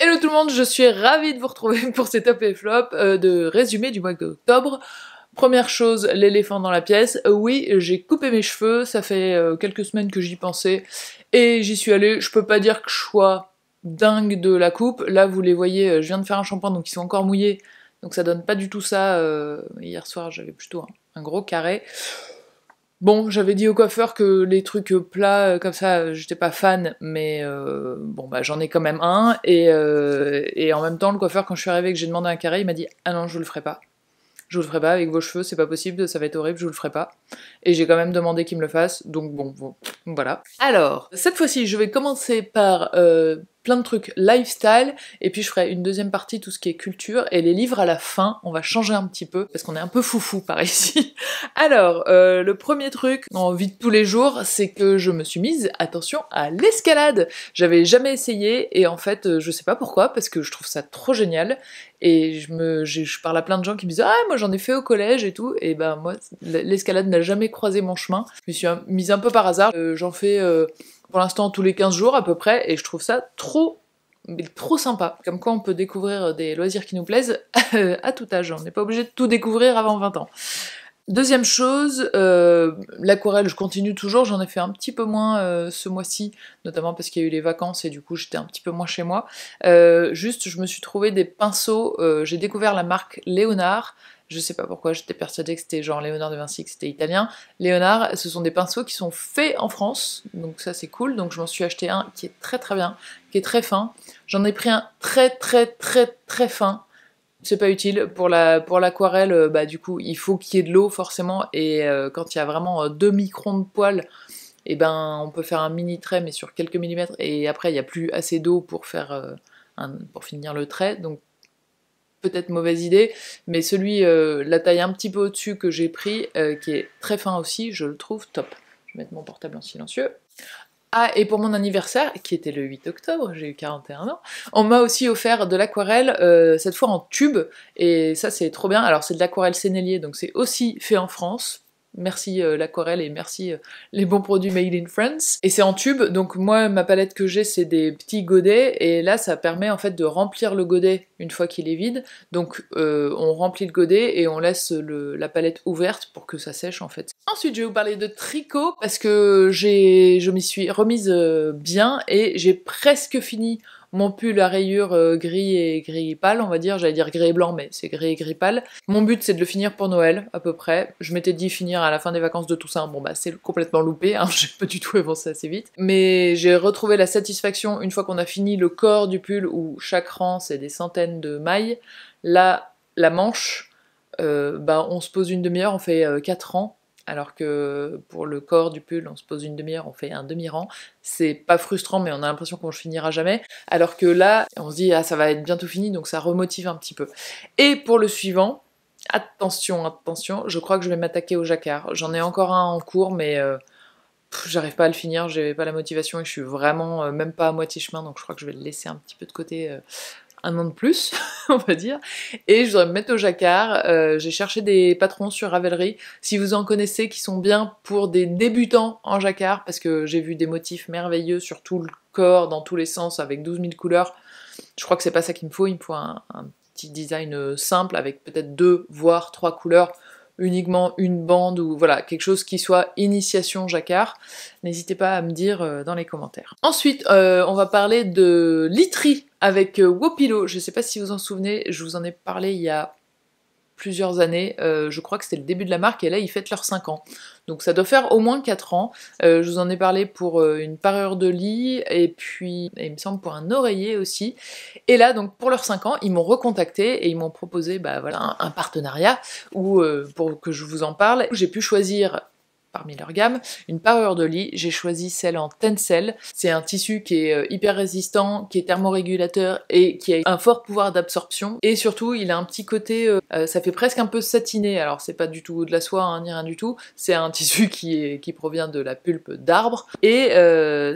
Hello tout le monde, je suis ravie de vous retrouver pour ces top et flop de résumé du mois d'octobre. Première chose, l'éléphant dans la pièce. Oui, j'ai coupé mes cheveux, ça fait quelques semaines que j'y pensais et j'y suis allée. Je peux pas dire que je sois dingue de la coupe. Là, vous les voyez, je viens de faire un shampoing donc ils sont encore mouillés, donc ça donne pas du tout ça. Hier soir, j'avais plutôt un gros carré. Bon, j'avais dit au coiffeur que les trucs plats comme ça, j'étais pas fan, mais bon bah j'en ai quand même un, et en même temps le coiffeur, quand je suis arrivée et que j'ai demandé un carré, il m'a dit ah non, je vous le ferai pas. Je vous le ferai pas avec vos cheveux, c'est pas possible, ça va être horrible, je vous le ferai pas. Et j'ai quand même demandé qu'il me le fasse, donc bon, voilà. Alors, cette fois-ci, je vais commencer par plein de trucs lifestyle, et puis je ferai une deuxième partie, tout ce qui est culture, et les livres à la fin, on va changer un petit peu, parce qu'on est un peu foufou par ici. Alors, le premier truc, en vie de tous les jours, c'est que je me suis mise, attention, à l'escalade. J'avais jamais essayé, et en fait, je sais pas pourquoi, parce que je trouve ça trop génial, et je parle à plein de gens qui me disent ah moi j'en ai fait au collège et tout, et ben moi l'escalade n'a jamais croisé mon chemin. Je me suis mise un peu par hasard, j'en fais pour l'instant tous les 15 jours à peu près, et je trouve ça trop sympa. Comme quoi on peut découvrir des loisirs qui nous plaisent à tout âge, on n'est pas obligé de tout découvrir avant 20 ans. Deuxième chose, l'aquarelle, je continue toujours, j'en ai fait un petit peu moins ce mois-ci, notamment parce qu'il y a eu les vacances et du coup j'étais un petit peu moins chez moi. Juste, je me suis trouvé des pinceaux, j'ai découvert la marque Léonard, je sais pas pourquoi, j'étais persuadée que c'était genre Léonard de Vinci, que c'était italien. Léonard, ce sont des pinceaux qui sont faits en France, donc ça c'est cool, donc je m'en suis acheté un qui est très très bien, qui est très fin. J'en ai pris un très fin. C'est pas utile. Pour l'aquarelle, bah du coup, il faut qu'il y ait de l'eau forcément, et quand il y a vraiment 2 microns de poils, et ben on peut faire un mini trait mais sur quelques millimètres, et après il n'y a plus assez d'eau pour faire pour finir le trait, donc peut-être mauvaise idée, mais celui, la taille un petit peu au-dessus que j'ai pris, qui est très fin aussi, je le trouve top. Je vais mettre mon portable en silencieux. Ah, et pour mon anniversaire, qui était le 8 octobre, j'ai eu 41 ans, on m'a aussi offert de l'aquarelle, cette fois en tube, et ça c'est trop bien. Alors c'est de l'aquarelle Sennelier, donc c'est aussi fait en France. Merci l'aquarelle, et merci les bons produits made in France. Et c'est en tube, donc moi ma palette que j'ai c'est des petits godets, et là ça permet en fait de remplir le godet une fois qu'il est vide. Donc on remplit le godet et on laisse la palette ouverte pour que ça sèche en fait. Ensuite je vais vous parler de tricot, parce que je m'y suis remise bien, et j'ai presque fini mon pull à rayures gris et gris pâle, on va dire, j'allais dire gris et blanc, mais c'est gris et gris pâle. Mon but c'est de le finir pour Noël, à peu près. Je m'étais dit finir à la fin des vacances de Toussaint, bon bah c'est complètement loupé, hein, j'ai pas du tout avancé assez vite. Mais j'ai retrouvé la satisfaction une fois qu'on a fini le corps du pull, où chaque rang c'est des centaines de mailles. Là, la manche, bah on se pose une demi-heure, on fait 4 rangs. Alors que pour le corps du pull, on se pose une demi-heure, on fait un demi-rang. C'est pas frustrant, mais on a l'impression qu'on ne finira jamais. Alors que là, on se dit, ah ça va être bientôt fini, donc ça remotive un petit peu. Et pour le suivant, attention, attention, je crois que je vais m'attaquer au jacquard. J'en ai encore un en cours, mais j'arrive pas à le finir, j'ai pas la motivation, et je suis vraiment même pas à moitié chemin, donc je crois que je vais le laisser un petit peu de côté. Un an de plus, on va dire, et je voudrais me mettre au jacquard. J'ai cherché des patrons sur Ravelry, si vous en connaissez qui sont bien pour des débutants en jacquard, parce que j'ai vu des motifs merveilleux sur tout le corps, dans tous les sens, avec 12 000 couleurs. Je crois que c'est pas ça qu'il me faut, il me faut un petit design simple, avec peut-être 2 voire 3 couleurs, uniquement une bande, ou voilà, quelque chose qui soit initiation jacquard. N'hésitez pas à me dire dans les commentaires. Ensuite, on va parler de literie avec Wopilo. Je sais pas si vous en souvenez, je vous en ai parlé il y a plusieurs années, je crois que c'était le début de la marque, et là ils fêtent leurs 5 ans. Donc ça doit faire au moins 4 ans. Je vous en ai parlé pour une parure de lit, et puis il me semble pour un oreiller aussi. Et là donc pour leurs 5 ans, ils m'ont recontacté et ils m'ont proposé bah, voilà, un partenariat où, pour que je vous en parle. J'ai pu choisir parmi leur gamme, une parure de lit. J'ai choisi celle en tencel. C'est un tissu qui est hyper résistant, qui est thermorégulateur et qui a un fort pouvoir d'absorption. Et surtout, il a un petit côté, ça fait presque un peu satiné. Alors c'est pas du tout de la soie, hein, ni rien du tout. C'est un tissu qui provient de la pulpe d'arbres. Et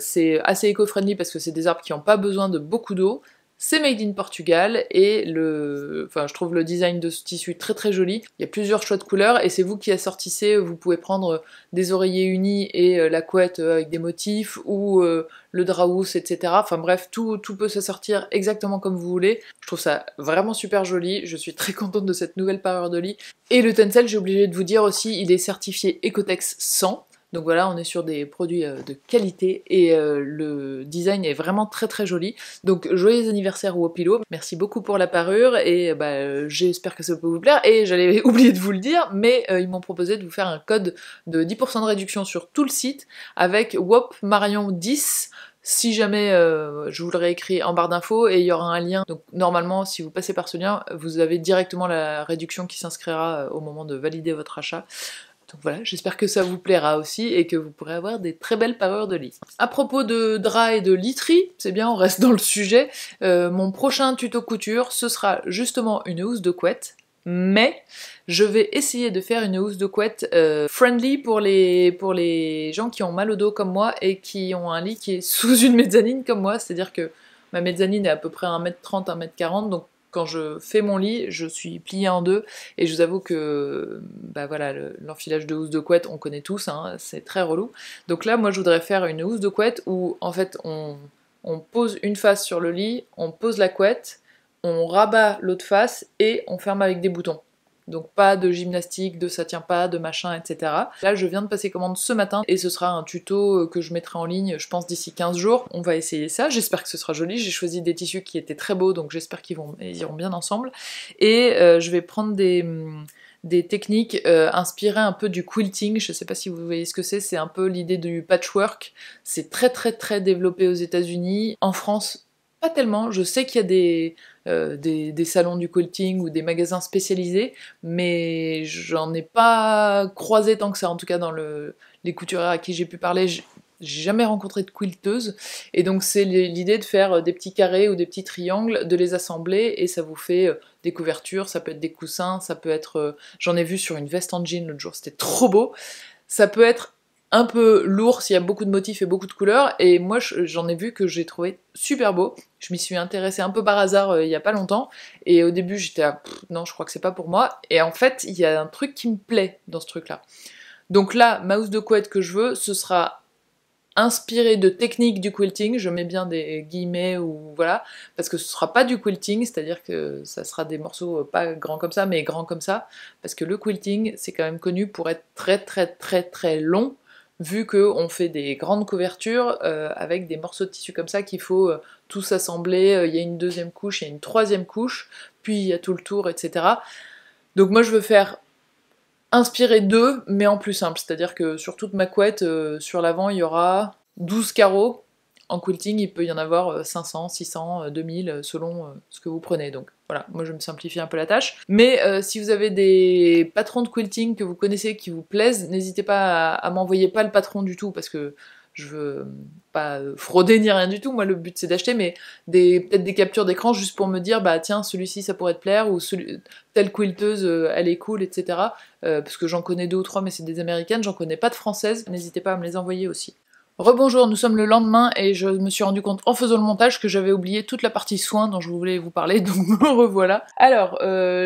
c'est assez éco-friendly parce que c'est des arbres qui n'ont pas besoin de beaucoup d'eau. C'est made in Portugal et je trouve le design de ce tissu très très joli. Il y a plusieurs choix de couleurs et c'est vous qui assortissez. Vous pouvez prendre des oreillers unis et la couette avec des motifs ou le drap housse, etc. Enfin bref, tout peut s'assortir exactement comme vous voulez. Je trouve ça vraiment super joli. Je suis très contente de cette nouvelle parure de lit. Et le tencel, j'ai oublié de vous dire aussi, il est certifié Ecotex 100. Donc voilà, on est sur des produits de qualité et le design est vraiment très très joli. Donc joyeux anniversaire Wopilo, merci beaucoup pour la parure et j'espère que ça peut vous plaire. Et j'allais oublier de vous le dire, mais ils m'ont proposé de vous faire un code de 10% de réduction sur tout le site avec WOP Marion 10. Si jamais je vous le réécris en barre d'infos et il y aura un lien, donc normalement si vous passez par ce lien, vous avez directement la réduction qui s'inscrira au moment de valider votre achat. Donc voilà, j'espère que ça vous plaira aussi et que vous pourrez avoir des très belles parures de lit. À propos de drap et de literie, c'est bien, on reste dans le sujet, mon prochain tuto couture, ce sera justement une housse de couette, mais je vais essayer de faire une housse de couette friendly pour les gens qui ont mal au dos comme moi et qui ont un lit qui est sous une mezzanine comme moi, c'est-à-dire que ma mezzanine est à peu près 1m30, 1m40, donc quand je fais mon lit, je suis pliée en deux, et je vous avoue que voilà, l'enfilage de housse de couette, on connaît tous, hein, c'est très relou. Donc là, moi je voudrais faire une housse de couette où en fait on pose une face sur le lit, on pose la couette, on rabat l'autre face et on ferme avec des boutons. Donc pas de gymnastique, de ça tient pas, de machin, etc. Là je viens de passer commande ce matin et ce sera un tuto que je mettrai en ligne, je pense d'ici 15 jours. On va essayer ça, j'espère que ce sera joli. J'ai choisi des tissus qui étaient très beaux, donc j'espère qu'ils iront bien ensemble. Et je vais prendre des techniques inspirées un peu du quilting, je sais pas si vous voyez ce que c'est un peu l'idée du patchwork. C'est très très très développé aux États-Unis. En France, pas tellement. Je sais qu'il y a des salons du quilting ou des magasins spécialisés, mais j'en ai pas croisé tant que ça, en tout cas dans les couturières à qui j'ai pu parler. J'ai jamais rencontré de quilteuse, et donc c'est l'idée de faire des petits carrés ou des petits triangles, de les assembler, et ça vous fait des couvertures, ça peut être des coussins, ça peut être... j'en ai vu sur une veste en jean l'autre jour, c'était trop beau. Ça peut être un peu lourd s'il y a beaucoup de motifs et beaucoup de couleurs, et moi j'en ai vu que j'ai trouvé super beau. Je m'y suis intéressée un peu par hasard il y a pas longtemps, et au début j'étais à non, je crois que c'est pas pour moi, et en fait il y a un truc qui me plaît dans ce truc là. Donc là, ma housse de couette que je veux, ce sera inspiré de techniques du quilting, je mets bien des guillemets ou voilà, parce que ce sera pas du quilting, c'est-à-dire que ça sera des morceaux pas grands comme ça, mais grands comme ça, parce que le quilting c'est quand même connu pour être très très très très long, vu qu'on fait des grandes couvertures avec des morceaux de tissu comme ça qu'il faut tous assembler, il y a une deuxième couche, il y a une troisième couche, puis il y a tout le tour, etc. Donc moi je veux faire inspiré d'eux, mais en plus simple, c'est-à-dire que sur toute ma couette, sur l'avant, il y aura 12 carreaux. En quilting, il peut y en avoir 500, 600, 2000, selon ce que vous prenez. Donc voilà, moi je me simplifie un peu la tâche. Mais si vous avez des patrons de quilting que vous connaissez, qui vous plaisent, n'hésitez pas à m'envoyer pas le patron du tout, parce que je veux pas frauder ni rien du tout, moi le but c'est d'acheter, mais peut-être des captures d'écran juste pour me dire, bah tiens, celui-ci ça pourrait te plaire, ou telle quilteuse elle est cool, etc. Parce que j'en connais 2 ou 3, mais c'est des américaines, j'en connais pas de françaises, n'hésitez pas à me les envoyer aussi. Rebonjour, nous sommes le lendemain et je me suis rendu compte en faisant le montage que j'avais oublié toute la partie soins dont je voulais vous parler, donc me revoilà. Alors,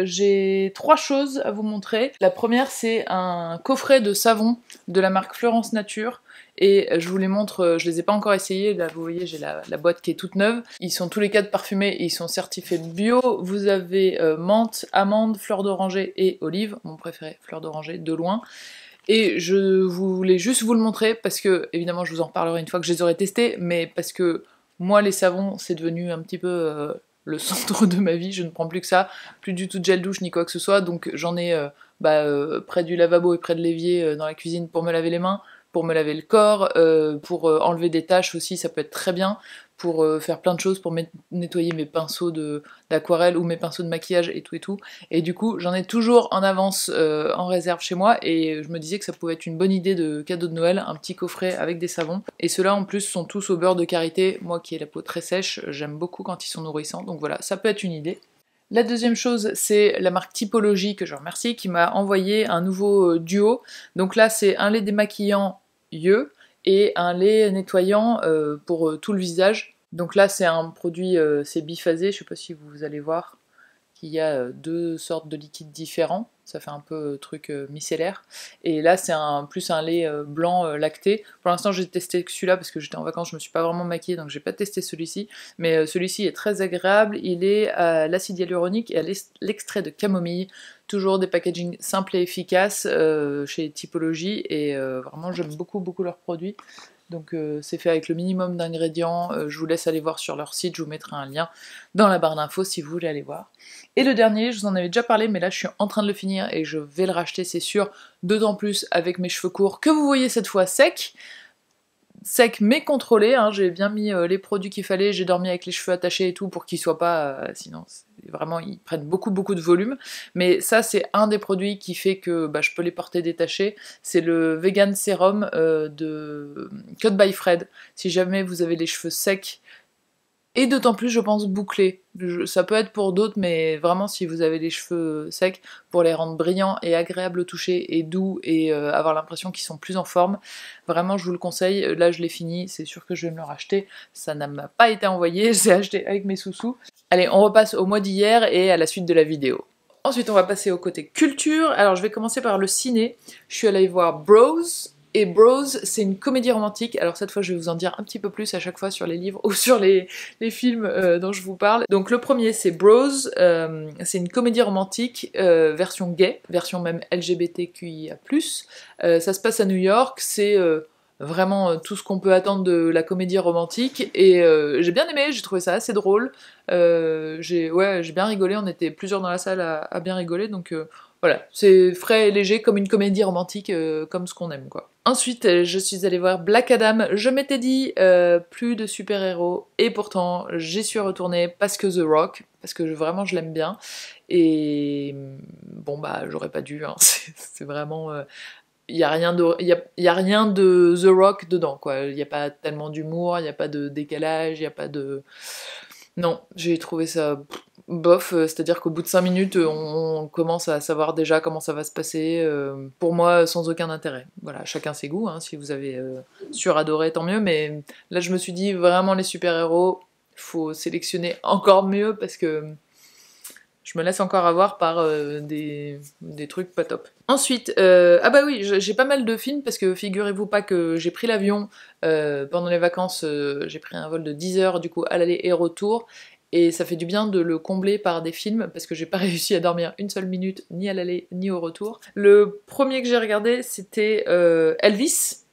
j'ai 3 choses à vous montrer. La première, c'est un coffret de savon de la marque Florence Nature, et je vous les montre, je les ai pas encore essayés, là vous voyez j'ai la boîte qui est toute neuve. Ils sont tous les 4 parfumés et ils sont certifiés bio. Vous avez menthe, amande, fleur d'oranger et olive, mon préféré, fleur d'oranger, de loin. Et je voulais juste vous le montrer parce que, évidemment, je vous en reparlerai une fois que je les aurai testés, mais parce que moi, les savons, c'est devenu un petit peu le centre de ma vie, je ne prends plus que ça, plus du tout de gel douche ni quoi que ce soit, donc j'en ai près du lavabo et près de l'évier dans la cuisine pour me laver les mains, pour me laver le corps, pour enlever des taches aussi, ça peut être très bien, pour faire plein de choses, pour nettoyer mes pinceaux d'aquarelle ou mes pinceaux de maquillage et tout. Et du coup, j'en ai toujours en avance en réserve chez moi, et je me disais que ça pouvait être une bonne idée de cadeau de Noël, un petit coffret avec des savons. Et ceux-là en plus sont tous au beurre de karité, moi qui ai la peau très sèche, j'aime beaucoup quand ils sont nourrissants, donc voilà, ça peut être une idée. La deuxième chose, c'est la marque Typologie, que je remercie, qui m'a envoyé un nouveau duo. Donc là, c'est un lait démaquillant yeux et un lait nettoyant pour tout le visage. Donc là c'est un produit, c'est biphasé, je sais pas si vous allez voir qu'il y a deux sortes de liquides différents, ça fait un peu truc micellaire, et là c'est plus un lait blanc lacté. Pour l'instant j'ai testé que celui-là parce que j'étais en vacances, je me suis pas vraiment maquillée donc j'ai pas testé celui-ci, mais celui-ci est très agréable, il est à l'acide hyaluronique et à l'extrait de camomille, toujours des packaging simples et efficaces chez Typologie, et vraiment j'aime beaucoup leurs produits. Donc c'est fait avec le minimum d'ingrédients, je vous laisse aller voir sur leur site, je vous mettrai un lien dans la barre d'infos si vous voulez aller voir. Et le dernier, je vous en avais déjà parlé, mais là je suis en train de le finir et je vais le racheter, c'est sûr, d'autant plus avec mes cheveux courts que vous voyez cette fois secs mais contrôlé, hein. J'ai bien mis les produits qu'il fallait, j'ai dormi avec les cheveux attachés et tout pour qu'ils soient pas, sinon vraiment ils prennent beaucoup de volume, mais ça c'est un des produits qui fait que bah, je peux les porter détachés, c'est le Vegan Serum de Cut by Fred. Si jamais vous avez les cheveux secs, et d'autant plus, je pense, bouclés. Ça peut être pour d'autres, mais vraiment, si vous avez les cheveux secs, pour les rendre brillants et agréables au toucher, et doux, et avoir l'impression qu'ils sont plus en forme, vraiment, je vous le conseille. Là, je l'ai fini, c'est sûr que je vais me le racheter. Ça ne m'a pas été envoyé, je l'ai acheté avec mes sous-sous. Allez, on repasse au mois d'hier et à la suite de la vidéo. Ensuite, on va passer au côté culture. Alors, je vais commencer par le ciné. Je suis allée voir Bros. Et Bros, c'est une comédie romantique. Alors cette fois, je vais vous en dire un petit peu plus à chaque fois sur les livres ou sur les films dont je vous parle. Donc le premier, c'est Bros. C'est une comédie romantique version gay, version même LGBTQIA+. Ça se passe à New York. C'est vraiment tout ce qu'on peut attendre de la comédie romantique. Et j'ai bien aimé, j'ai trouvé ça assez drôle. J'ai bien rigolé, on était plusieurs dans la salle à bien rigoler. Donc voilà, c'est frais et léger comme une comédie romantique, comme ce qu'on aime quoi. Ensuite, je suis allée voir Black Adam. Je m'étais dit plus de super-héros, et pourtant j'y suis retournée parce que The Rock, parce que vraiment je l'aime bien. Et bon bah j'aurais pas dû, hein. C'est vraiment, il y a rien de The Rock dedans quoi. Il y a pas tellement d'humour, il y a pas de décalage, il y a pas de, non, j'ai trouvé ça bof, c'est-à-dire qu'au bout de 5 minutes, on commence à savoir déjà comment ça va se passer, pour moi, sans aucun intérêt. Voilà, chacun ses goûts, hein, si vous avez suradoré, tant mieux, mais là je me suis dit, vraiment les super-héros, faut sélectionner encore mieux, parce que je me laisse encore avoir par des trucs pas top. Ensuite, ah bah oui, j'ai pas mal de films, parce que figurez-vous pas que j'ai pris l'avion pendant les vacances, j'ai pris un vol de 10 heures du coup à l'aller et retour, et ça fait du bien de le combler par des films, parce que j'ai pas réussi à dormir une seule minute, ni à l'aller ni au retour. Le premier que j'ai regardé, c'était Elvis.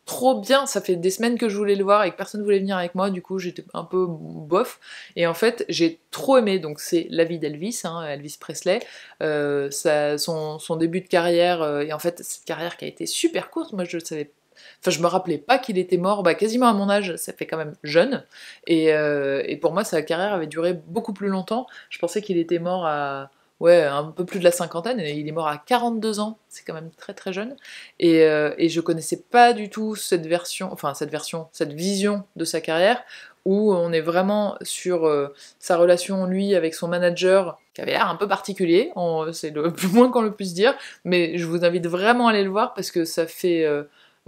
Trop bien, ça fait des semaines que je voulais le voir et que personne voulait venir avec moi, du coup j'étais un peu bof, et en fait j'ai trop aimé. Donc c'est la vie d'Elvis, hein, Elvis Presley, son début de carrière, et en fait cette carrière qui a été super courte, moi je savais, enfin je me rappelais pas qu'il était mort, bah quasiment à mon âge, ça fait quand même jeune, et pour moi sa carrière avait duré beaucoup plus longtemps. Je pensais qu'il était mort à, ouais, un peu plus de la cinquantaine, et il est mort à 42 ans, c'est quand même très jeune, et je connaissais pas du tout cette vision de sa carrière, où on est vraiment sur sa relation, lui, avec son manager, qui avait l'air un peu particulier, c'est le plus moins qu'on le puisse dire, mais je vous invite vraiment à aller le voir, parce que ça fait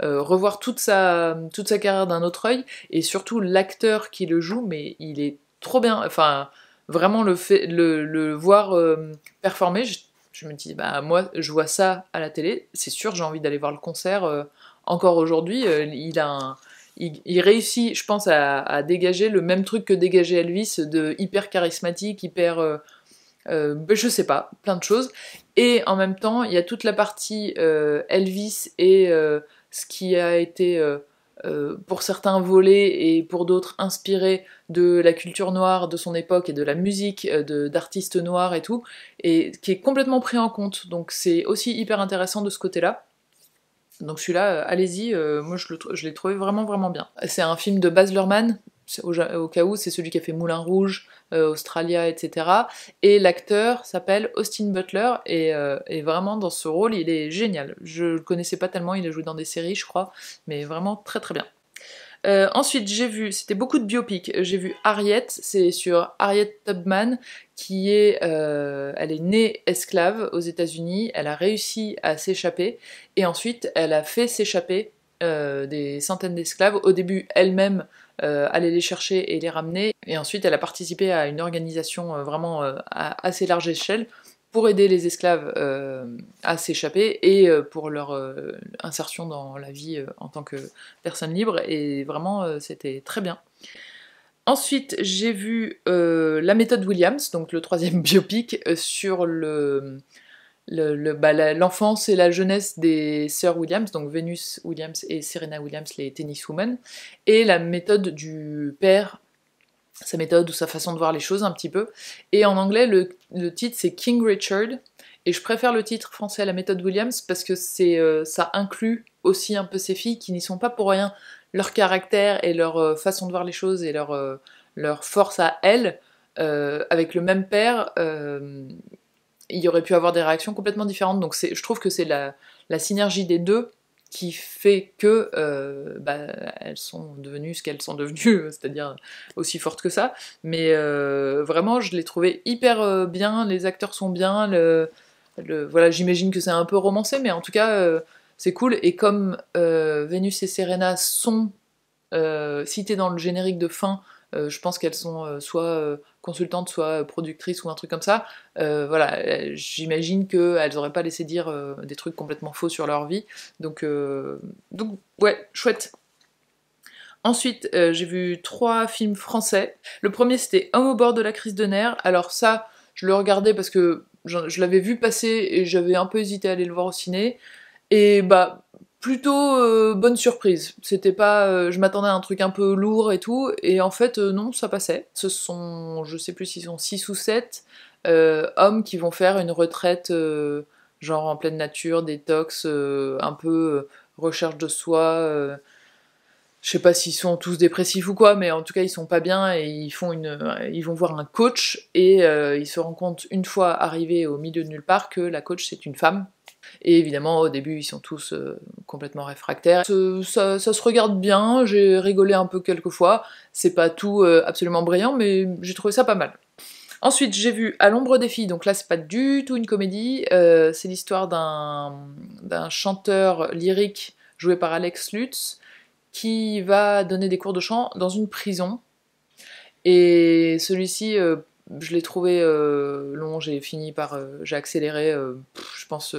revoir toute sa carrière d'un autre œil, et surtout l'acteur qui le joue, mais il est trop bien, enfin... Vraiment, le voir performer, je me dis, bah moi, je vois ça à la télé, c'est sûr, j'ai envie d'aller voir le concert encore aujourd'hui. Il réussit, je pense, à dégager le même truc que dégageait Elvis, de hyper charismatique, hyper... je sais pas, plein de choses. Et en même temps, il y a toute la partie Elvis et ce qui a été... pour certains volé et pour d'autres inspiré de la culture noire de son époque et de la musique d'artistes noirs et tout, et qui est complètement pris en compte. Donc c'est aussi hyper intéressant de ce côté-là. Donc celui-là, allez-y, moi je l'ai trouvé vraiment bien. C'est un film de Baz Luhrmann, au cas où, c'est celui qui a fait Moulin Rouge, Australia, etc. Et l'acteur s'appelle Austin Butler, et vraiment dans ce rôle, il est génial. Je le connaissais pas tellement, il a joué dans des séries, je crois, mais vraiment très bien. Ensuite, j'ai vu, c'était beaucoup de biopics, j'ai vu Harriet, c'est sur Harriet Tubman, elle est née esclave aux États-Unis, elle a réussi à s'échapper, et ensuite elle a fait s'échapper des centaines d'esclaves. Au début, elle-même aller les chercher et les ramener. Et ensuite, elle a participé à une organisation vraiment à assez large échelle pour aider les esclaves à s'échapper et pour leur insertion dans la vie en tant que personne libre. Et vraiment, c'était très bien. Ensuite, j'ai vu La méthode Williams, donc le troisième biopic sur l'enfance et la jeunesse des sœurs Williams, donc Venus Williams et Serena Williams, les tenniswomen, et la méthode du père, sa méthode ou sa façon de voir les choses un petit peu. Et en anglais, le titre c'est King Richard, et je préfère le titre français La méthode Williams parce que ça inclut aussi un peu ces filles qui n'y sont pas pour rien, leur caractère et leur façon de voir les choses et leur force à elles, avec le même père, il y aurait pu avoir des réactions complètement différentes. Donc je trouve que c'est la synergie des deux qui fait que elles sont devenues ce qu'elles sont devenues, c'est-à-dire aussi fortes que ça. Mais vraiment, je l'ai trouvé hyper bien, les acteurs sont bien, voilà, j'imagine que c'est un peu romancé, mais en tout cas, c'est cool. Et comme Vénus et Serena sont citées dans le générique de fin, je pense qu'elles sont soit consultantes, soit productrices ou un truc comme ça. Voilà, j'imagine qu'elles n'auraient pas laissé dire des trucs complètement faux sur leur vie. Donc ouais, chouette. Ensuite, j'ai vu 3 films français. Le premier, c'était Homme au bord de la crise de nerfs. Alors ça, je le regardais parce que je l'avais vu passer et j'avais un peu hésité à aller le voir au ciné. Et bah, plutôt bonne surprise. C'était pas, je m'attendais à un truc un peu lourd et tout, et en fait non, ça passait. Ce sont, je sais plus s'ils sont 6 ou 7 hommes qui vont faire une retraite genre en pleine nature, détox, un peu recherche de soi. Je sais pas s'ils sont tous dépressifs ou quoi, mais en tout cas ils sont pas bien et ils vont voir un coach et ils se rendent compte une fois arrivés au milieu de nulle part que la coach c'est une femme. Et évidemment, au début, ils sont tous complètement réfractaires. Ça se regarde bien, j'ai rigolé un peu quelques fois. C'est pas tout absolument brillant, mais j'ai trouvé ça pas mal. Ensuite, j'ai vu À l'ombre des filles, donc là, c'est pas du tout une comédie. C'est l'histoire d'un chanteur lyrique joué par Alex Lutz qui va donner des cours de chant dans une prison. Et celui-ci, je l'ai trouvé long, j'ai accéléré, je pense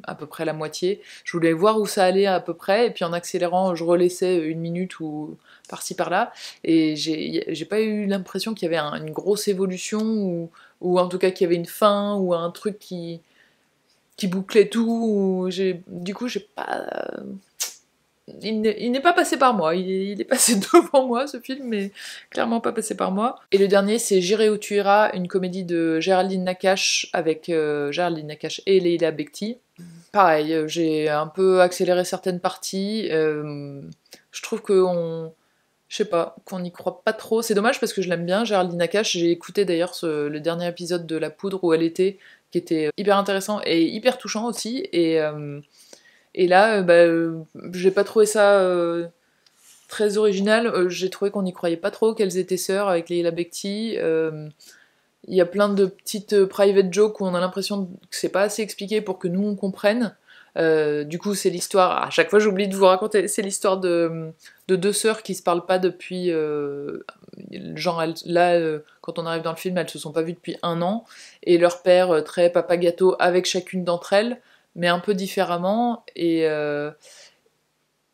à peu près la moitié. Je voulais voir où ça allait à peu près, et puis en accélérant, je relaissais une minute ou par-ci par-là, et j'ai pas eu l'impression qu'il y avait une grosse évolution, ou en tout cas qu'il y avait une fin, ou un truc qui bouclait tout, du coup j'ai pas... Il n'est pas passé par moi, il est passé devant moi ce film, mais clairement pas passé par moi. Et le dernier c'est J'irai où tu iras, une comédie de Géraldine Nakache avec Géraldine Nakache et Leila Bekti. Pareil, j'ai un peu accéléré certaines parties, je trouve je sais pas, qu'on n'y croit pas trop. C'est dommage parce que je l'aime bien, Géraldine Nakache. J'ai écouté d'ailleurs le dernier épisode de La Poudre où elle était, qui était hyper intéressant et hyper touchant aussi, et là, j'ai pas trouvé ça très original. J'ai trouvé qu'on n'y croyait pas trop qu'elles étaient sœurs avec Leila Bekti. Il y a plein de petites private jokes où on a l'impression que c'est pas assez expliqué pour que nous on comprenne. Du coup, c'est l'histoire. À chaque fois, j'oublie de vous raconter. C'est l'histoire de 2 sœurs qui se parlent pas depuis. Genre, quand on arrive dans le film, elles se sont pas vues depuis 1 an. Et leur père, très papa gâteau avec chacune d'entre elles, mais un peu différemment, et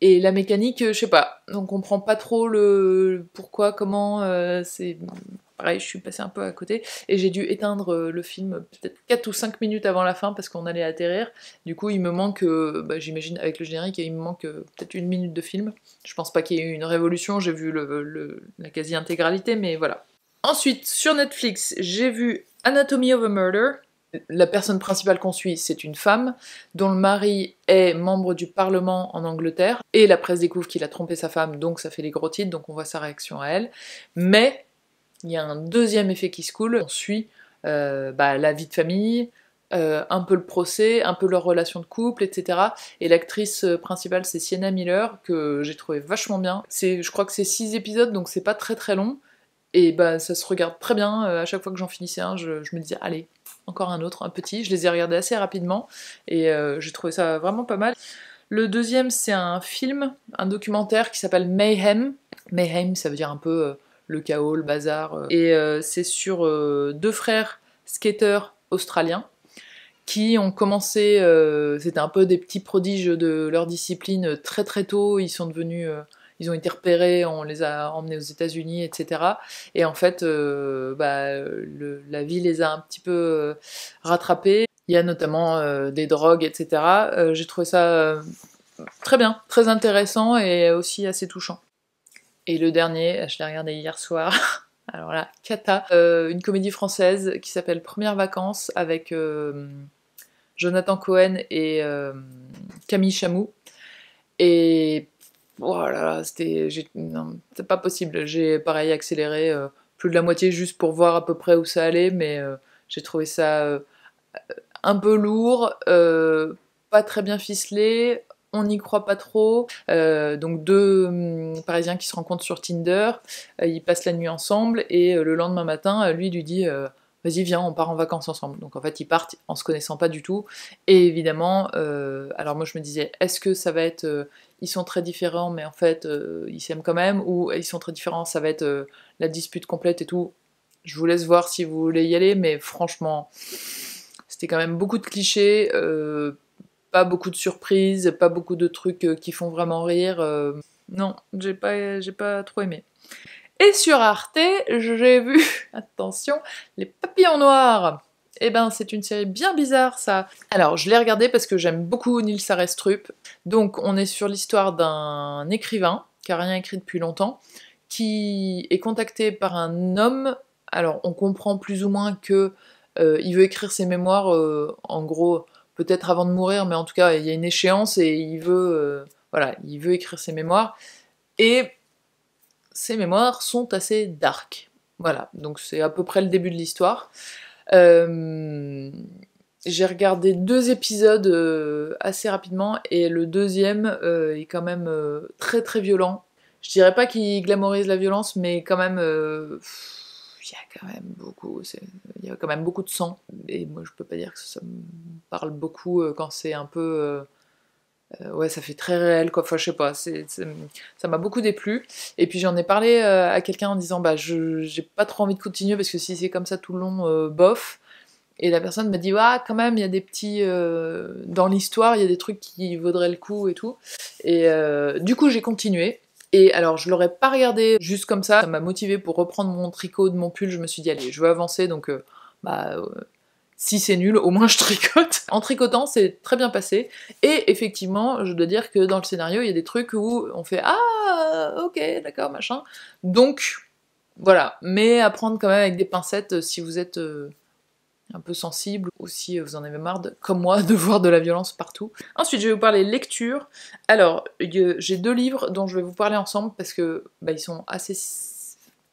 la mécanique, je sais pas, on comprend pas trop le pourquoi, comment, c'est... Pareil, je suis passée un peu à côté, et j'ai dû éteindre le film peut-être 4 ou 5 minutes avant la fin, parce qu'on allait atterrir. Du coup, il me manque, j'imagine, avec le générique, il me manque peut-être 1 minute de film. Je pense pas qu'il y ait eu une révolution, j'ai vu la quasi-intégralité, mais voilà. Ensuite, sur Netflix, j'ai vu Anatomy of a Murder. La personne principale qu'on suit, c'est une femme, dont le mari est membre du Parlement en Angleterre, et la presse découvre qu'il a trompé sa femme, donc ça fait les gros titres, donc on voit sa réaction à elle. Mais il y a un deuxième effet qui se coule, on suit la vie de famille, un peu le procès, un peu leur relation de couple, etc. Et l'actrice principale, c'est Sienna Miller, que j'ai trouvé vachement bien. Je crois que c'est 6 épisodes, donc c'est pas très très long, et ça se regarde très bien. À chaque fois que j'en finissais un, je me disais, allez, encore un autre, un petit. Je les ai regardés assez rapidement, et j'ai trouvé ça vraiment pas mal. Le deuxième, c'est un film, un documentaire qui s'appelle Mayhem. Mayhem, ça veut dire un peu le chaos, le bazar. Et c'est sur deux frères skateurs australiens qui ont commencé, c'était un peu des petits prodiges de leur discipline très très tôt, ils sont devenus, ils ont été repérés, on les a emmenés aux États-Unis, etc. Et en fait, la vie les a un petit peu rattrapés. Il y a notamment des drogues, etc. J'ai trouvé ça très bien, très intéressant et aussi assez touchant. Et le dernier, je l'ai regardé hier soir. Alors là, cata, une comédie française qui s'appelle Premières vacances avec Jonathan Cohen et Camille Chamou. Et voilà, non, c'est pas possible. J'ai pareil accéléré plus de la moitié juste pour voir à peu près où ça allait, mais j'ai trouvé ça un peu lourd, pas très bien ficelé. On n'y croit pas trop. Donc deux Parisiens qui se rencontrent sur Tinder, ils passent la nuit ensemble et le lendemain matin, lui dit vas-y viens, on part en vacances ensemble. Donc en fait ils partent en se connaissant pas du tout. Et évidemment, alors moi je me disais, est-ce que ça va être ils sont très différents mais en fait ils s'aiment quand même, ou ils sont très différents, ça va être la dispute complète et tout. Je vous laisse voir si vous voulez y aller, mais franchement, c'était quand même beaucoup de clichés, pas beaucoup de surprises, pas beaucoup de trucs qui font vraiment rire. Non, j'ai pas trop aimé. Et sur Arte, j'ai vu, attention, Les Papillons Noirs. Eh ben, c'est une série bien bizarre, ça. Alors, je l'ai regardée parce que j'aime beaucoup Nils Arestrup. Donc, on est sur l'histoire d'un écrivain, qui a rien écrit depuis longtemps, qui est contacté par un homme. Alors, on comprend plus ou moins que il veut écrire ses mémoires, en gros, peut-être avant de mourir, mais en tout cas, il y a une échéance et il veut écrire ses mémoires. Et ses mémoires sont assez dark. Voilà, donc c'est à peu près le début de l'histoire. J'ai regardé 2 épisodes assez rapidement, et le deuxième est quand même très très violent. Je dirais pas qu'il glamourise la violence, mais quand même, il y a quand même beaucoup de sang. Et moi je peux pas dire que ça me parle beaucoup quand c'est un peu... ouais, ça fait très réel, quoi. Enfin, je sais pas, ça m'a beaucoup déplu. Et puis j'en ai parlé à quelqu'un en disant, bah, j'ai pas trop envie de continuer parce que si c'est comme ça tout le long, bof. Et la personne m'a dit, ah, quand même, il y a des petits. Dans l'histoire, il y a des trucs qui vaudraient le coup et tout. Et du coup, j'ai continué. Et alors, je l'aurais pas regardé juste comme ça m'a motivée pour reprendre mon tricot de mon pull. Je me suis dit, allez, je veux avancer, donc si c'est nul, au moins je tricote. En tricotant, c'est très bien passé. Et effectivement, je dois dire que dans le scénario, il y a des trucs où on fait ah, ok, d'accord, machin. Donc, voilà. Mais à prendre quand même avec des pincettes si vous êtes un peu sensible, ou si vous en avez marre, comme moi, de voir de la violence partout. Ensuite, je vais vous parler lecture. Alors, j'ai 2 livres dont je vais vous parler ensemble parce que ils sont assez...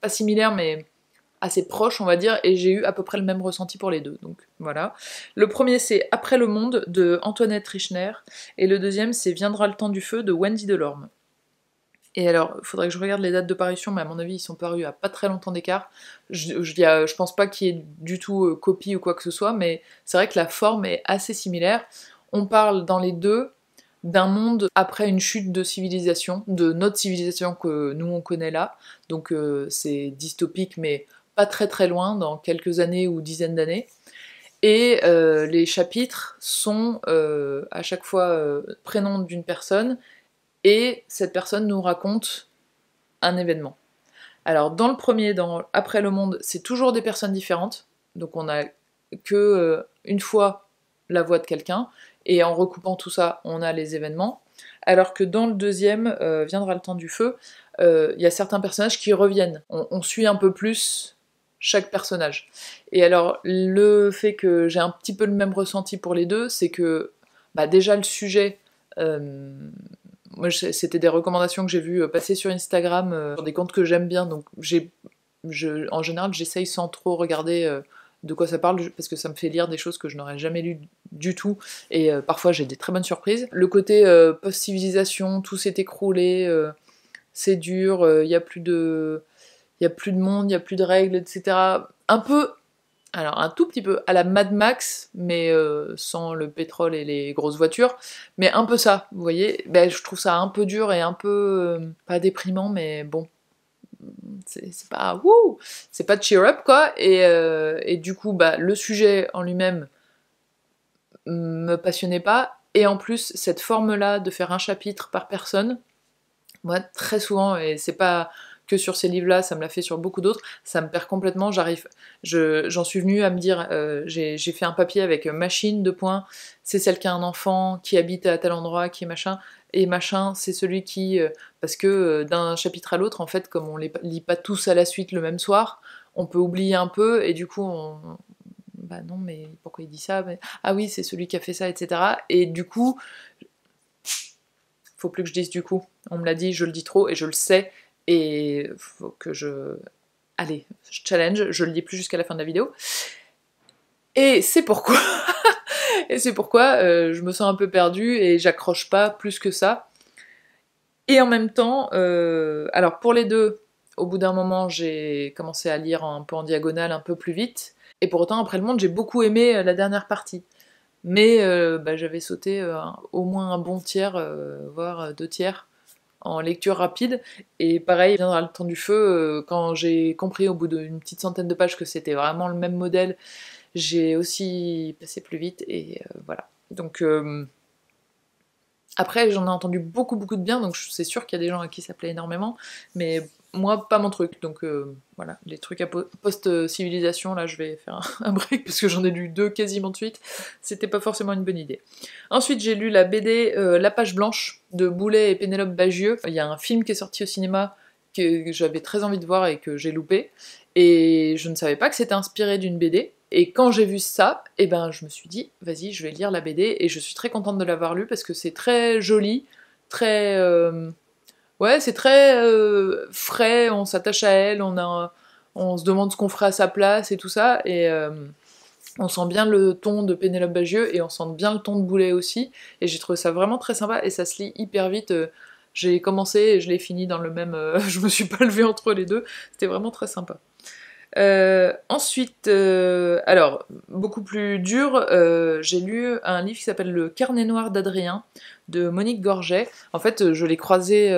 pas similaires, mais assez proches, on va dire, et j'ai eu à peu près le même ressenti pour les deux, donc voilà. Le premier, c'est Après le monde, de Antoinette Richner, et le deuxième, c'est Viendra le temps du feu, de Wendy Delorme. Et alors, il faudrait que je regarde les dates de parution, mais à mon avis, ils sont parus à pas très longtemps d'écart. Je pense pas qu'il y ait du tout copie ou quoi que ce soit, mais c'est vrai que la forme est assez similaire. On parle dans les deux d'un monde après une chute de civilisation, de notre civilisation que nous on connaît là. Donc c'est dystopique, mais pas très très loin, dans quelques années ou dizaines d'années. Et les chapitres sont à chaque fois prénom d'une personne, et cette personne nous raconte un événement. Alors dans le premier, dans Après le monde, c'est toujours des personnes différentes, donc on a que une fois la voix de quelqu'un, et en recoupant tout ça, on a les événements. Alors que dans le deuxième, Viendra le temps du feu, il y a certains personnages qui reviennent. On suit un peu plus chaque personnage. Et alors, le fait que j'ai un petit peu le même ressenti pour les deux, c'est que déjà le sujet... moi, c'était des recommandations que j'ai vues passer sur Instagram, sur des comptes que j'aime bien, donc en général j'essaye sans trop regarder de quoi ça parle, parce que ça me fait lire des choses que je n'aurais jamais lues du tout, et parfois j'ai des très bonnes surprises. Le côté post-civilisation, tout s'est écroulé, c'est dur, il y a plus de monde, il n'y a plus de règles, etc. Un peu, alors un tout petit peu à la Mad Max, mais sans le pétrole et les grosses voitures, mais un peu ça, vous voyez. Je trouve ça un peu dur et un peu, pas déprimant, mais bon, c'est pas wouh, c'est pas cheer up quoi, et du coup bah le sujet en lui-même me passionnait pas, et en plus cette forme-là de faire un chapitre par personne, moi très souvent, et c'est pas que sur ces livres-là, ça me l'a fait sur beaucoup d'autres, ça me perd complètement, j'en suis venue à me dire, j'ai fait un papier avec machine, deux points, c'est celle qui a un enfant, qui habite à tel endroit, qui est machin, et machin, c'est celui qui, parce que d'un chapitre à l'autre, en fait, comme on les lit pas tous à la suite le même soir, on peut oublier un peu, et du coup, bah non, mais pourquoi il dit ça? Ah oui, c'est celui qui a fait ça, etc. Et du coup, faut plus que je dise du coup. On me l'a dit, je le dis trop, et je le sais, et faut que je... Allez, je challenge, je le dis plus jusqu'à la fin de la vidéo. Et c'est pourquoi... et c'est pourquoi je me sens un peu perdue, et j'accroche pas plus que ça. Et en même temps, alors pour les deux, au bout d'un moment, j'ai commencé à lire un peu en diagonale, un peu plus vite, et pour autant, après le monde, j'ai beaucoup aimé la dernière partie. Mais bah, j'avais sauté au moins un bon tiers, voire deux tiers, en lecture rapide. Et pareil, viendra le temps du feu, quand j'ai compris au bout d'une petite centaine de pages que c'était vraiment le même modèle, j'ai aussi passé plus vite, et voilà. Donc après, j'en ai entendu beaucoup de bien, donc c'est sûr qu'il y a des gens à qui ça plaît énormément, mais moi, pas mon truc. Donc voilà, les trucs à post-civilisation, là, je vais faire un break, parce que j'en ai lu deux quasiment de suite, c'était pas forcément une bonne idée. Ensuite, j'ai lu la BD La Page Blanche, de Boulet et Pénélope Bagieux. Il y a un film qui est sorti au cinéma, que j'avais très envie de voir et que j'ai loupé, et je ne savais pas que c'était inspiré d'une BD. Et quand j'ai vu ça, eh ben, je me suis dit, vas-y, je vais lire la BD, et je suis très contente de l'avoir lu, parce que c'est très joli, très... ouais, c'est très frais, on s'attache à elle, on se demande ce qu'on ferait à sa place, et tout ça, et on sent bien le ton de Pénélope Bagieux, et on sent bien le ton de Boulet aussi, et j'ai trouvé ça vraiment très sympa, et ça se lit hyper vite. J'ai commencé et je l'ai fini dans le même... je me suis pas levée entre les deux, c'était vraiment très sympa. Ensuite, alors, beaucoup plus dur, j'ai lu un livre qui s'appelle Le Carnet noir d'Adrien, de Monique Gorget. En fait, je l'ai croisée,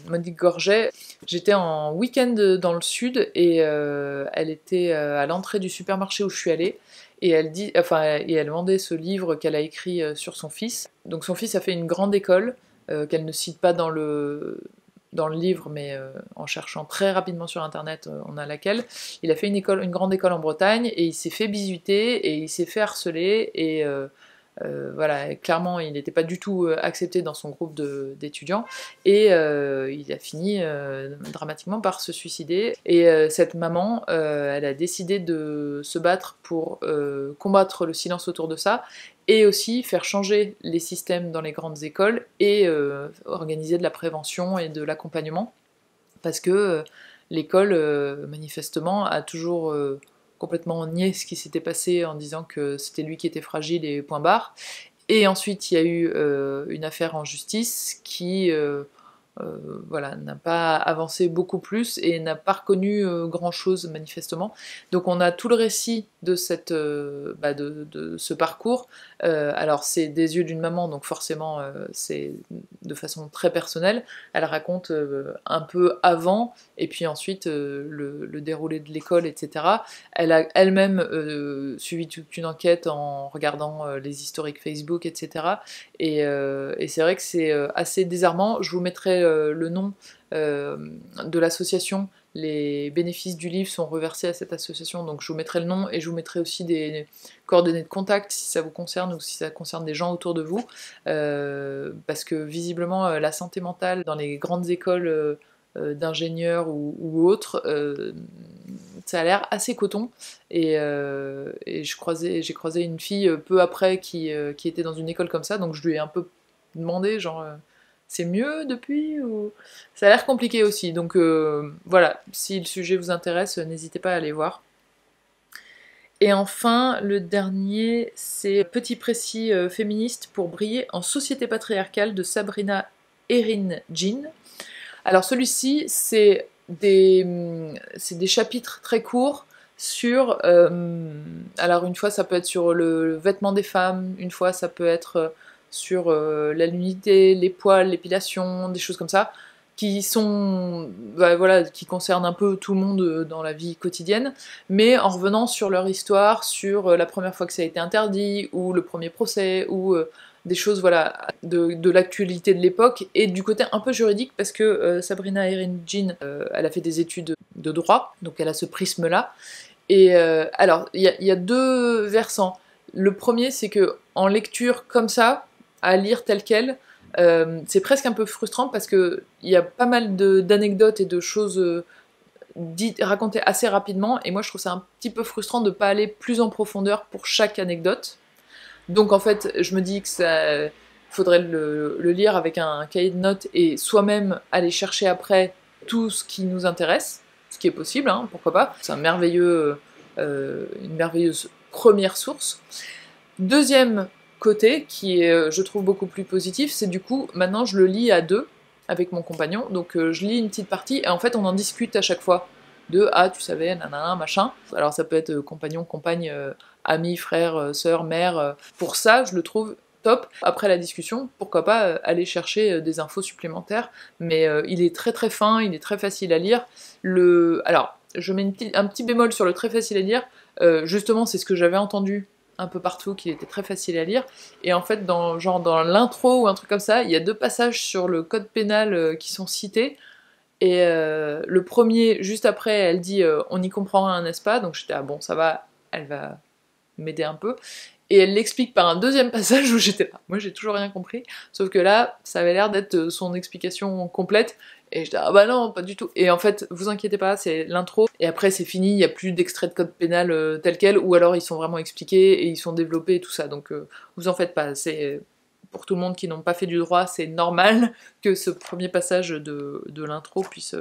Monique Gorget, j'étais en week-end dans le sud, et elle était à l'entrée du supermarché où je suis allée, et elle vendait ce livre qu'elle a écrit sur son fils. Donc son fils a fait une grande école, qu'elle ne cite pas dans le livre, mais en cherchant très rapidement sur internet, on a laquelle. Il a fait une grande école en Bretagne, et il s'est fait bisuter, et il s'est fait harceler, et voilà, clairement il n'était pas du tout accepté dans son groupe d'étudiants, et il a fini dramatiquement par se suicider. Et cette maman, elle a décidé de se battre pour combattre le silence autour de ça, et aussi faire changer les systèmes dans les grandes écoles, et organiser de la prévention et de l'accompagnement, parce que l'école, manifestement, a toujours complètement nié ce qui s'était passé, en disant que c'était lui qui était fragile, et point barre. Et ensuite, il y a eu une affaire en justice qui voilà, n'a pas avancé beaucoup plus, et n'a pas reconnu grand-chose manifestement. Donc on a tout le récit de de ce parcours. Alors c'est des yeux d'une maman, donc forcément c'est de façon très personnelle. Elle raconte un peu avant, et puis ensuite le déroulé de l'école, etc. Elle a elle-même suivi toute une enquête en regardant les historiques Facebook, etc. Et c'est vrai que c'est assez désarmant. Je vous mettrai le nom de l'association. Les bénéfices du livre sont reversés à cette association, donc je vous mettrai le nom, et je vous mettrai aussi des coordonnées de contact si ça vous concerne, ou si ça concerne des gens autour de vous, parce que visiblement la santé mentale dans les grandes écoles d'ingénieurs ou autres, ça a l'air assez coton, et j'ai croisé une fille peu après qui était dans une école comme ça, donc je lui ai un peu demandé, genre, c'est mieux depuis, ou... Ça a l'air compliqué aussi, donc voilà, si le sujet vous intéresse, n'hésitez pas à aller voir. Et enfin, le dernier, c'est Petit précis féministe pour briller en société patriarcale, de Sabrina Erin Jean. Alors celui-ci, c'est des chapitres très courts sur... alors une fois ça peut être sur le vêtement des femmes, une fois ça peut être sur la nudité, les poils, l'épilation, des choses comme ça, qui sont, voilà, qui concernent un peu tout le monde dans la vie quotidienne, mais en revenant sur leur histoire, sur la première fois que ça a été interdit, ou le premier procès, ou des choses voilà, de l'actualité de l'époque, et du côté un peu juridique, parce que Sabrina Erin-Jean, elle a fait des études de droit, donc elle a ce prisme-là. Et alors, il y a deux versants. Le premier, c'est que en lecture comme ça, à lire tel quel, c'est presque un peu frustrant parce que il y a pas mal d'anecdotes et de choses racontées assez rapidement, et moi je trouve ça un petit peu frustrant de pas aller plus en profondeur pour chaque anecdote. Donc en fait, je me dis que ça faudrait le lire avec un cahier de notes et soi-même aller chercher après tout ce qui nous intéresse, ce qui est possible, hein, pourquoi pas. C'est une merveilleuse première source. Deuxième côté, qui est, je trouve, beaucoup plus positif, c'est du coup, maintenant je le lis à deux, avec mon compagnon, donc je lis une petite partie, et en fait on en discute à chaque fois, de « Ah, tu savais, nanana, machin ». Alors ça peut être compagnon, compagne, ami, frère, sœur, mère, pour ça, je le trouve top. Après la discussion, pourquoi pas aller chercher des infos supplémentaires, mais il est très très fin, il est très facile à lire. Alors, je mets un petit bémol sur le très facile à lire, justement c'est ce que j'avais entendu un peu partout, qu'il était très facile à lire, et en fait dans l'intro ou un truc comme ça, il y a deux passages sur le code pénal qui sont cités, et le premier, juste après, elle dit on n'y comprend rien, n'est-ce pas? Donc j'étais ah bon, ça va, elle va m'aider un peu, et elle l'explique par un deuxième passage où j'étais là, moi j'ai toujours rien compris, sauf que là, ça avait l'air d'être son explication complète, et j'étais ah bah non, pas du tout. Et en fait, vous inquiétez pas, c'est l'intro, et après c'est fini, il n'y a plus d'extrait de code pénal tel quel, ou alors ils sont vraiment expliqués, et ils sont développés et tout ça, donc vous en faites pas, c'est pour tout le monde qui n'ont pas fait du droit, c'est normal que ce premier passage de l'intro puisse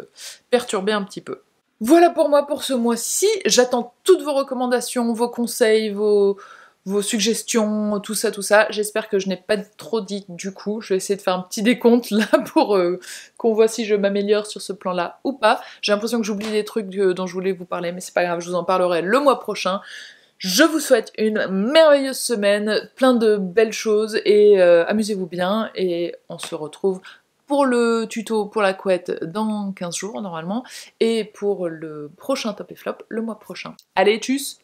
perturber un petit peu. Voilà pour moi pour ce mois-ci, j'attends toutes vos recommandations, vos conseils, vos suggestions, tout ça. J'espère que je n'ai pas trop dit du coup. Je vais essayer de faire un petit décompte là pour qu'on voit si je m'améliore sur ce plan-là ou pas. J'ai l'impression que j'oublie des trucs dont je voulais vous parler, mais c'est pas grave, je vous en parlerai le mois prochain. Je vous souhaite une merveilleuse semaine, plein de belles choses, et amusez-vous bien, et on se retrouve pour le tuto pour la couette dans 15 jours normalement, et pour le prochain top et flop le mois prochain. Allez, tchuss!